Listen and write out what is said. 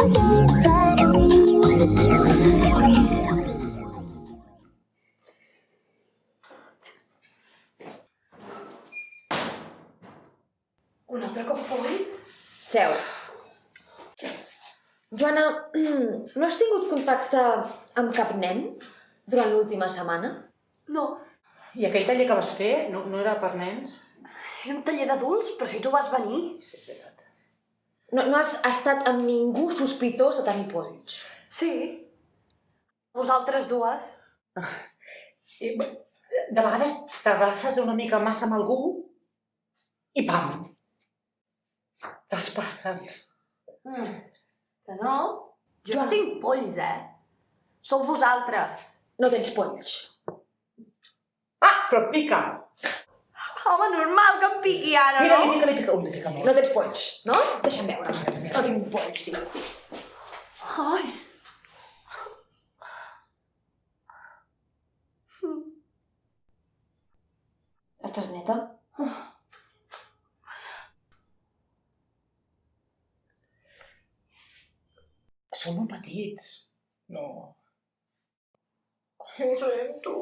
Un altre cop polls? Seu. Joana, no has tingut contacte amb cap nen durant l'última setmana? No. I aquell taller que vas fer no era per nens? Era un taller d'adults, però si tu vas venir. Sí, és veritat. No has estat amb ningú sospitós de tenir polls? Sí. Vosaltres dues. De vegades t'abraces una mica massa amb algú i pam! Te'ls passen. Que no? Jo no tinc polls, Sou vosaltres. No tens polls. Ah, però pica! Home, normal que em piqui ara, Mira, no? li pica. Ui, li pica molt. No tens polls, no? Deixa'm veure. No tinc polls, diu. Ai. Estàs neta? Som molt petits. No. Ho sento.